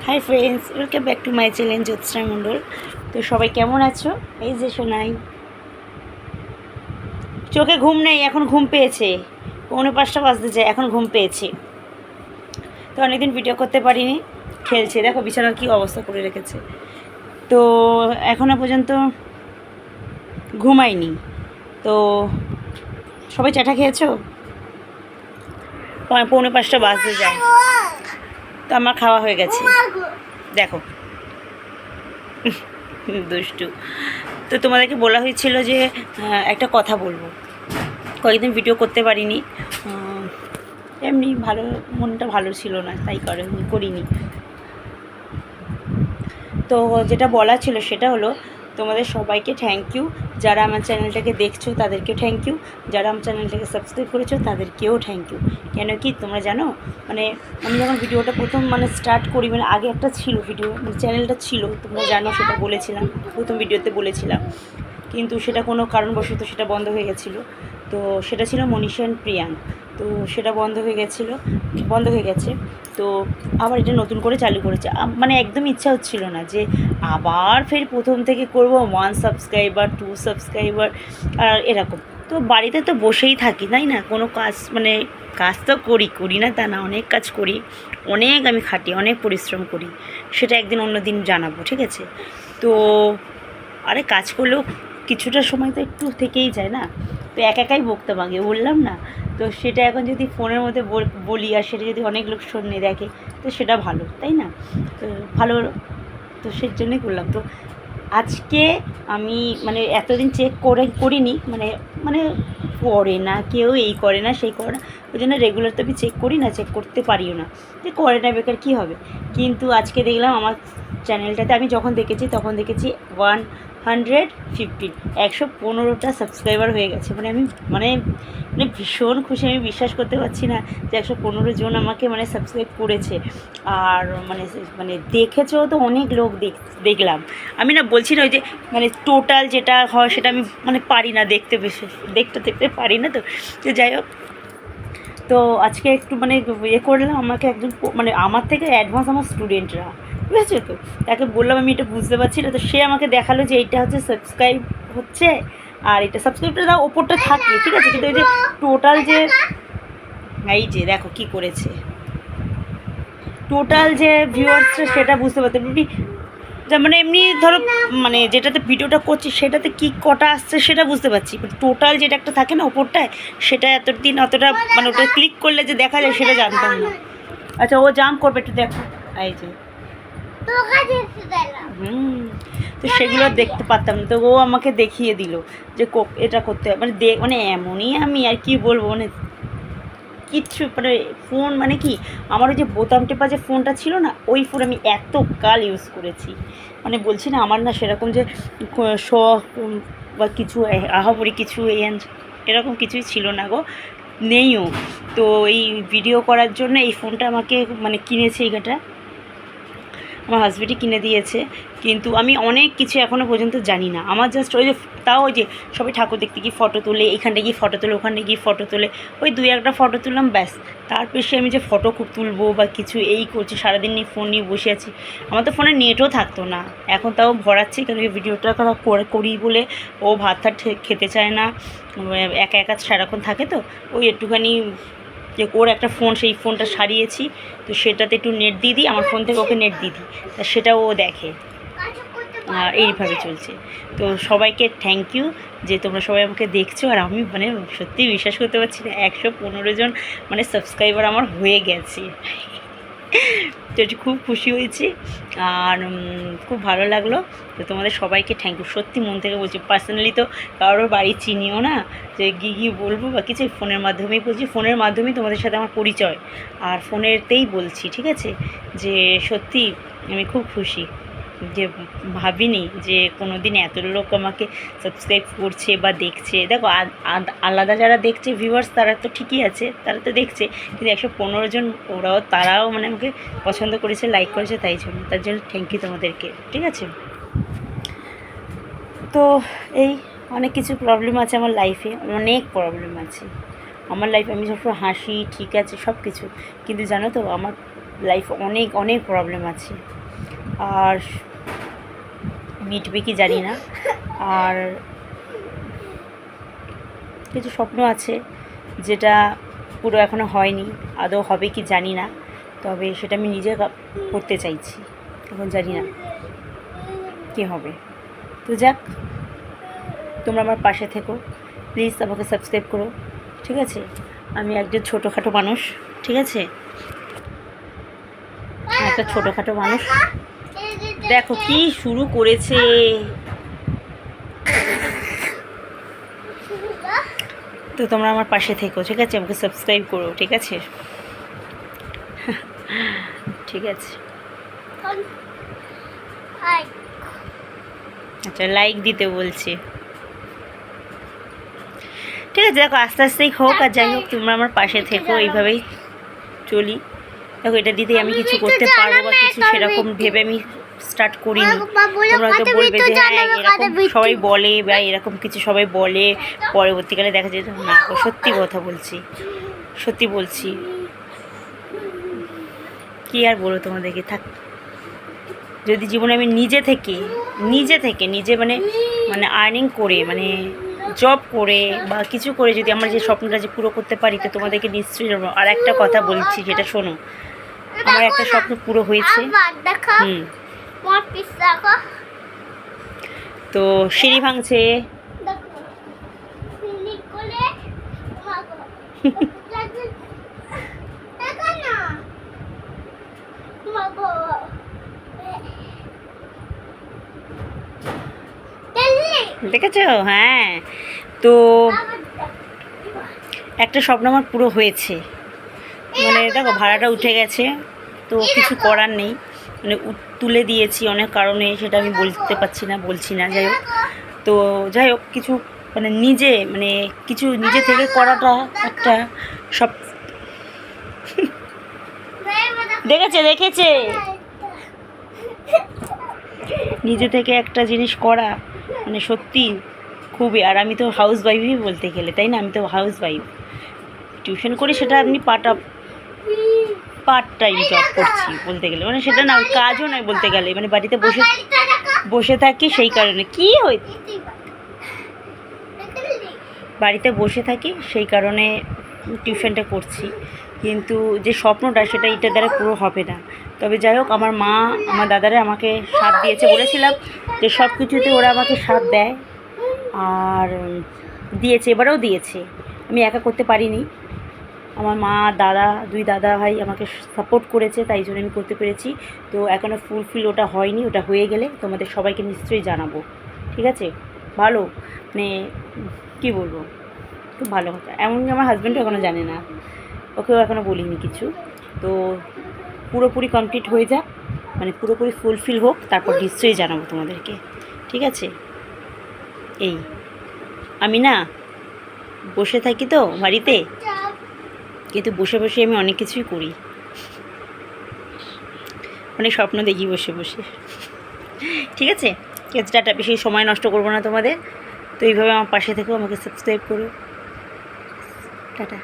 High friends, welcome back to my channel Jyotsna Mondal. তো সবাই কেমন আছো? এই যে শোনাই, চোখে ঘুম নেই, এখন ঘুম পেয়েছে। 4:45 বাজতে যায়, এখন ঘুম পেয়েছে। তো অনেকদিন ভিডিও করতে পারিনি, খেলছে। দেখো বিছানার কী অবস্থা করে রেখেছে। তো এখনও পর্যন্ত ঘুমাইনি। তো সবাই চাটা খেয়েছো? 4:45 বাজতে যায়, তো আমার খাওয়া হয়ে গেছে। দেখো দুষ্টু। তো তোমাদেরকে বলা হয়েছিল যে একটা কথা বলবো। কয়েকদিন ভিডিও করতে পারিনি, এমনি মনটা ভালো ছিল না, তাই করিনি। তো যেটা বলা ছিল সেটা হলো, তোমাদের সবাইকে থ্যাংক ইউ। যারা আমার চ্যানেলটাকে দেখছো তাদেরকে থ্যাংক ইউ, যারা আমার চ্যানেলটাকে সাবস্ক্রাইব করেছো তাদেরকেও থ্যাংক ইউ। কেন কি তোমরা জানো, আমি যখন ভিডিওটা প্রথম স্টার্ট করি, আগে একটা ছিল ভিডিও, চ্যানেলটা ছিল, তোমরা জানো, সেটা বলেছিলাম, প্রথম ভিডিওতে বলেছিলাম। কিন্তু সেটা কোনো কারণবশত সেটা বন্ধ হয়ে গেছিলো। তো সেটা ছিল মনীষা অ্যান্ড প্রিয়াং। তো সেটা বন্ধ হয়ে গেছে। তো আবার এটা নতুন করে চালু করেছে। একদম ইচ্ছা হচ্ছিল না যে আবার ফের প্রথম থেকে করব, 1 সাবস্ক্রাইবার 2 সাবস্ক্রাইবার আর এরকম। তো বাড়িতে তো বসেই থাকি, তাই না? কোনো কাজ কাজ তো করি না তা না, অনেক কাজ করি, অনেক আমি খাটি, অনেক পরিশ্রম করি। সেটা একদিন অন্য দিন জানাবো, ঠিক আছে? তো আরে কাজ করলেও কিছুটা সময় তো একটু থেকেই যায় না? তো একাই বকতে পাগে, বললাম না? তো সেটা এখন যদি ফোনের মধ্যে বলি, আর সেটা যদি অনেক লোক শোনে, দেখে, তো সেটা ভালো, তাই না? তো ভালো, তো সেই জন্যই করলাম। তো আজকে আমি এতদিন চেক করিনি, করে না কেউ, এই করে না সেই করে না, ওই জন্য রেগুলার তো আমি চেক করি না, চেক করতে পারিও না, যে করে না বেকার কী হবে। কিন্তু আজকে দেখলাম আমার চ্যানেলটাতে, আমি যখন দেখেছি তখন দেখেছি 115টা সাবস্ক্রাইবার হয়ে গেছে। আমি ভীষণ খুশি, আমি বিশ্বাস করতে পারছি না যে 115 জন আমাকে সাবস্ক্রাইব করেছে। আর দেখেছেও তো অনেক লোক, দেখলাম। আমি না বলছি না, ওই যে টোটাল যেটা হয় সেটা আমি পারি না দেখতে, দেখতে পারি না। তো যাই হোক, তো আজকে একটু করলাম। আমাকে একজন আমার থেকে অ্যাডভান্স আমার স্টুডেন্টরা, ঠিক আছে? তো তাকে বললাম আমি এটা বুঝতে পারছি না, তো সে আমাকে দেখালো যে এইটা হচ্ছে সাবস্ক্রাইব হচ্ছে, আর এটা সাবস্ক্রাইবটা ওপরটা থাকে, ঠিক আছে? কিন্তু ওই যে টোটাল যে, এই যে দেখো কী করেছে, টোটাল যে ভিউয়ার্সটা সেটা বুঝতে পারতে যা এমনি ধরো, যেটাতে ভিডিওটা করছি সেটাতে কি কটা আসছে সেটা বুঝতে পারছি, টোটাল যেটা একটা থাকে না ওপরটায়, সেটা এতদিন অতটা ওটা ক্লিক করলে যে দেখা যায় সেটা জানতাম না। আচ্ছা, ও জাম্প করবে, একটু দেখো, এই যে তো সেগুলো দেখতে পারতাম না। তো ও আমাকে দেখিয়ে দিল যে এটা করতে হয়, এমনই আমি আর কি বলবো, কিচ্ছু ফোন কি, আমার ওই যে বোতাম টেপা যে ফোনটা ছিল না, ওই ফোন আমি এতকাল ইউজ করেছি। বলছি না, আমার না সেরকম যে শখ বা কিছু আহামরি কিছু এরকম কিছুই ছিল না গো, নেইও। তো এই ভিডিও করার জন্য এই ফোনটা আমাকে কিনেছে, এইটা আমার হাজব্যান্ডই কিনে দিয়েছে। কিন্তু আমি অনেক কিছু এখনও পর্যন্ত জানি না। আমার জাস্ট ওই যে, তাও ওই যে সবাই ঠাকুর দেখতে গিয়ে ফটো তোলে, এখানটা গিয়ে ফটো তোলে, ওখানে গিয়ে ফটো তোলে, ওই 2-1টা ফটো তুললাম, ব্যাস। তার বেশি আমি যে ফটো খুব তুলবো বা কিছু এই করছি, সারাদিন নিয়ে ফোন নিয়ে বসে আছি, আমার তো ফোনে নেটও থাকতো না। এখন তাও ভরাচ্ছি, কারণ ভিডিওটা করি বলে ও ভাত খেতে চায় না, একা একা সারাক্ষণ থাকে, তো ওই একটুখানি যে ওর একটা ফোন, সেই ফোনটা সারিয়েছি, তো সেটাতে একটু নেট দিয়ে দিই, আমার ফোন থেকে ওকে নেট দিয়ে দিই, তা সেটাও ও দেখে। আর এইভাবে চলছে। তো সবাইকে থ্যাংক ইউ যে তোমরা সবাই আমাকে দেখছো। আর আমি সত্যিই বিশ্বাস করতে পারছি না, 115 জন সাবস্ক্রাইবার আমার হয়ে গেছে। তো খুব খুশি হয়েছি, আর খুব ভালো লাগলো। তো তোমাদের সবাইকে থ্যাংক ইউ, সত্যি মন থেকে বলছি। পার্সোনালি তো কারোর বাড়ি চিনিও না, যে গিয়ে বলবো বা কিছু, ফোনের মাধ্যমেই বলছি, ফোনের মাধ্যমেই তোমাদের সাথে আমার পরিচয়, আর ফোনেরতেই বলছি, ঠিক আছে? যে সত্যি আমি খুব খুশি, যে ভাবিনি যে কোনো দিন এত লোক আমাকে সাবস্ক্রাইব করছে বা দেখছে। দেখো, আলাদা যারা দেখছে ভিউয়ার্স, তারা তো ঠিকই আছে, তারা তো দেখছে, কিন্তু 115 জন তারাও আমাকে পছন্দ করেছে, লাইক করেছে, তার জন্য থ্যাংক ইউ তোমাদেরকে, ঠিক আছে? তো এই অনেক কিছু প্রবলেম আছে আমার লাইফে, অনেক প্রবলেম আছে আমার লাইফে। আমি সবসময় হাসি, ঠিক আছে, সব কিছু, কিন্তু জানো তো আমার লাইফ অনেক অনেক প্রবলেম আছে, আর মিটবে কি জানি না। আর কিছু স্বপ্ন আছে যেটা পুরো এখনও হয়নি, আদৌ হবে কি জানি না, তবে সেটা আমি নিজে করতে চাইছি, এখন জানি না কী হবে। তো যাক, তোমরা আমার পাশে থেকো, প্লিজ আমাকে সাবস্ক্রাইব করো, ঠিক আছে? আমি একজন ছোটোখাটো মানুষ, ঠিক আছে? একটা ছোটোখাটো মানুষ। দেখো কি শুরু করেছে। তো তোমরা আমার পাশে থেকো, ঠিক আছে? আমাকে সাবস্ক্রাইব করো, ঠিক আছে? ঠিক আছে, আচ্ছা লাইক দিতে বলছি, ঠিক আছে? দেখো আস্তে আস্তেই হোক, আর যাই হোক তোমরা আমার পাশে থেকো, এইভাবেই চলি। দেখো এটা দিতেই আমি কিছু করতে পারবো বা কিছু সেরকম ভেবে আমি স্টার্ট করিনি। তোমরা হয়তো বলবে যে হ্যাঁ এরকম সবাই বলে বা এরকম কিছু সবাই বলে, পরবর্তীকালে দেখা যায় না। সত্যি কথা বলছি, সত্যি বলছি, কী আর বলো তোমাদেরকে। থাক, যদি জীবনে আমি নিজে থেকে মানে আর্নিং করে, মানে জব করে বা কিছু করে যদি আমার যে স্বপ্নটা যে পুরো করতে পারি, তো তোমাদেরকে নিশ্চয়ই জানাবো। আর একটা কথা বলছি, যেটা শোনো, আমার একটা স্বপ্ন পুরো হয়েছে। তো সিঁড়ি ভাঙছে, দেখেছো? হ্যাঁ, তো একটা স্বপ্ন আমার পুরো হয়েছে, মানে দেখো ভাড়াটা উঠে গেছে, তো কিছু করার নেই, মানে তুলে দিয়েছি অনেক কারণে, সেটা আমি বলছি না, যাই হোক। তো যাই হোক, কিছু মানে কিছু নিজে থেকে করাটা একটা সব দেখেছে নিজে থেকে একটা জিনিস করা মানে সত্যি খুবই। আর আমি তো হাউস ওয়াইফই বলতে গেলে, তাই না? আমি তো হাউস ওয়াইফ, টিউশন করি, সেটা আমি পার্ট টাইম জব করছি বলতে গেলে, মানে সেটা না কাজও নয় বলতে গেলে, মানে বাড়িতে বসে থাকি, সেই কারণে বাড়িতে বসে থাকি, সেই কারণে টিউশনটা করছি। কিন্তু যে স্বপ্নটা সেটা এটার দ্বারা পুরো হবে না। তবে যাই হোক, আমার মা আমার দাদারা আমাকে সাথ দিয়েছে, বলেছিলাম যে সব কিছুতে ওরা আমাকে সাথ দেয়, আর দিয়েছে, এবারেও দিয়েছে। আমি একা করতে পারিনি, আমার মা দুই দাদা ভাই আমাকে সাপোর্ট করেছে, তাই জন্য আমি করতে পেরেছি। তো এখনও ফুলফিল ওটা হয়নি, ওটা হয়ে গেলে তোমাদের সবাইকে নিশ্চয়ই জানাবো, ঠিক আছে? ভালো, মানে কী বলবো, খুব ভালো কথা। এমনকি আমার হাজব্যান্ডও এখনও জানে না, ওকেও এখনও বলিনি কিছু। তো পুরোপুরি কমপ্লিট হয়ে যাক, মানে পুরোপুরি ফুলফিল হোক, তারপর নিশ্চয়ই জানাবো তোমাদেরকে, ঠিক আছে? এই আমি না বসে থাকি তো বাড়িতে, কিন্তু বসে বসে আমি অনেক কিছুই করি, অনেক স্বপ্ন দেখি বসে বসে, ঠিক আছে? টাটা, বেশি সময় নষ্ট করবো না তোমাদের। তো এইভাবে আমার পাশে থেকেও আমাকে সাবস্ক্রাইব করো, টাটা।